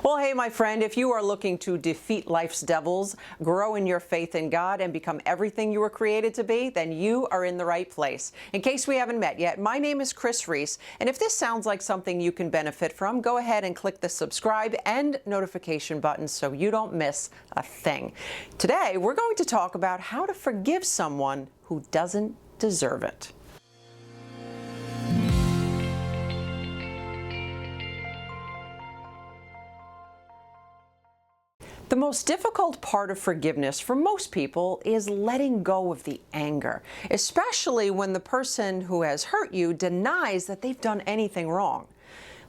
Well, hey, my friend, if you are looking to defeat life's devils, grow in your faith in God, and become everything you were created to be, then you are in the right place. In case we haven't met yet, my name is Kris Reece, and if this sounds like something you can benefit from, go ahead and click the subscribe and notification buttons so you don't miss a thing. Today, we're going to talk about how to forgive someone who doesn't deserve it. The most difficult part of forgiveness for most people is letting go of the anger, especially when the person who has hurt you denies that they've done anything wrong.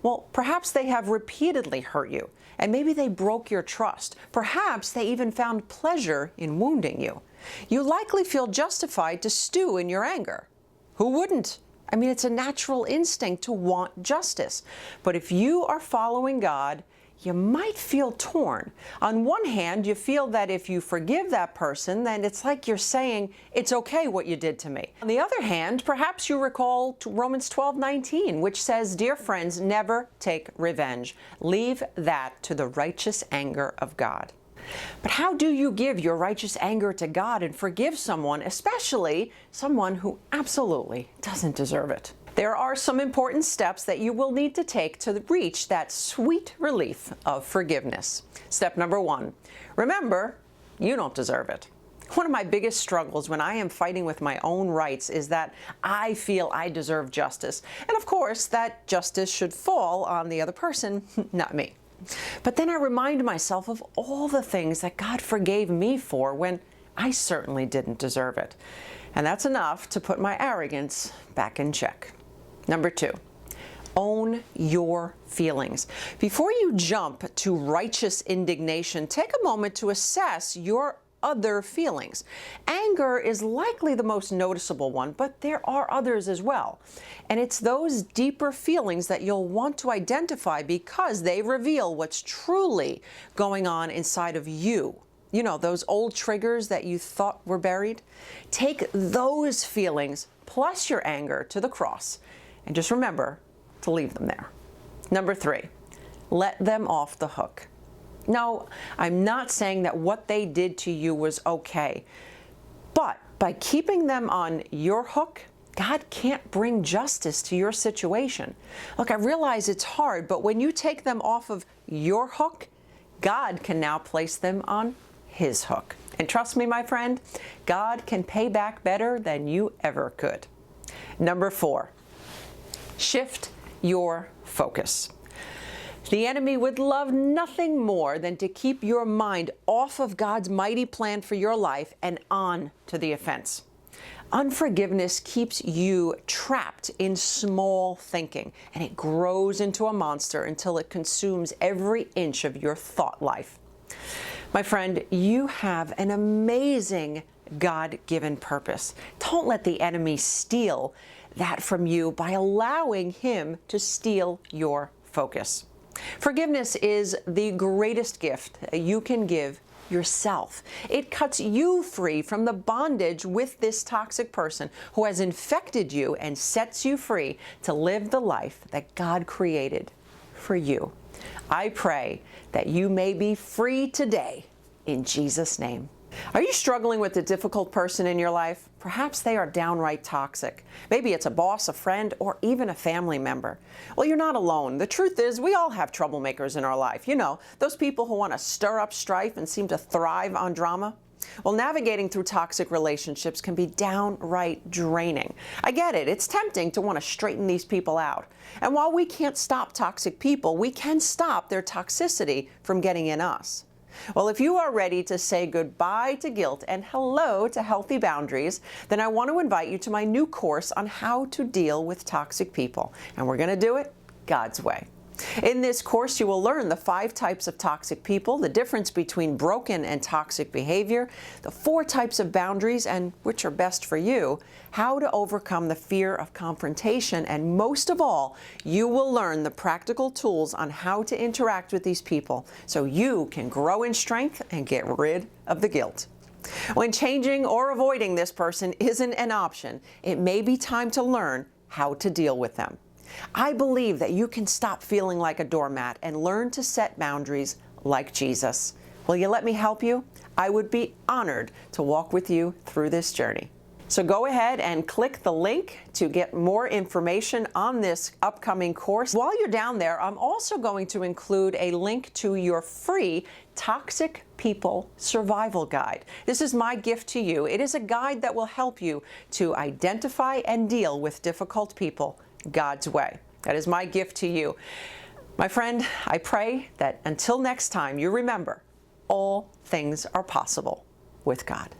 Well, perhaps they have repeatedly hurt you, and maybe they broke your trust. Perhaps they even found pleasure in wounding you. You likely feel justified to stew in your anger. Who wouldn't? I mean, it's a natural instinct to want justice. But if you are following God, you might feel torn. On one hand, you feel that if you forgive that person, then it's like you're saying, it's okay what you did to me. On the other hand, perhaps you recall Romans 12:19, which says, "Dear friends, never take revenge. Leave that to the righteous anger of God." But how do you give your righteous anger to God and forgive someone, especially someone who absolutely doesn't deserve it? There are some important steps that you will need to take to reach that sweet relief of forgiveness. Step number one, remember, you don't deserve it. One of my biggest struggles when I am fighting with my own rights is that I feel I deserve justice. And of course, that justice should fall on the other person, not me. But then I remind myself of all the things that God forgave me for when I certainly didn't deserve it. And that's enough to put my arrogance back in check. Number two, own your feelings. Before you jump to righteous indignation, take a moment to assess your other feelings. Anger is likely the most noticeable one, but there are others as well. And it's those deeper feelings that you'll want to identify because they reveal what's truly going on inside of you. You know, those old triggers that you thought were buried? Take those feelings plus your anger to the cross. And just remember to leave them there. Number three, let them off the hook. No, I'm not saying that what they did to you was okay. But by keeping them on your hook, God can't bring justice to your situation. Look, I realize it's hard, but when you take them off of your hook, God can now place them on His hook. And trust me, my friend, God can pay back better than you ever could. Number four, shift your focus. The enemy would love nothing more than to keep your mind off of God's mighty plan for your life and on to the offense. Unforgiveness keeps you trapped in small thinking, and it grows into a monster until it consumes every inch of your thought life. My friend, you have an amazing God-given purpose. Don't let the enemy steal that from you by allowing him to steal your focus. Forgiveness is the greatest gift you can give yourself. It cuts you free from the bondage with this toxic person who has infected you and sets you free to live the life that God created for you. I pray that you may be free today in Jesus' name. Are you struggling with a difficult person in your life? Perhaps they are downright toxic. Maybe it's a boss, a friend, or even a family member. Well, you're not alone. The truth is, we all have troublemakers in our life. You know, those people who want to stir up strife and seem to thrive on drama. Well, navigating through toxic relationships can be downright draining. I get it. It's tempting to want to straighten these people out. And while we can't stop toxic people, we can stop their toxicity from getting in us. Well, if you are ready to say goodbye to guilt and hello to healthy boundaries, then I want to invite you to my new course on how to deal with toxic people. And we're going to do it God's way. In this course, you will learn the 5 types of toxic people, the difference between broken and toxic behavior, the 4 types of boundaries and which are best for you, how to overcome the fear of confrontation, and most of all, you will learn the practical tools on how to interact with these people so you can grow in strength and get rid of the guilt. When changing or avoiding this person isn't an option, it may be time to learn how to deal with them. I believe that you can stop feeling like a doormat and learn to set boundaries like Jesus. Will you let me help you? I would be honored to walk with you through this journey. So go ahead and click the link to get more information on this upcoming course. While you're down there, I'm also going to include a link to your free Toxic People Survival Guide. This is my gift to you. It is a guide that will help you to identify and deal with difficult people God's way. That is my gift to you. My friend, I pray that until next time, you remember all things are possible with God.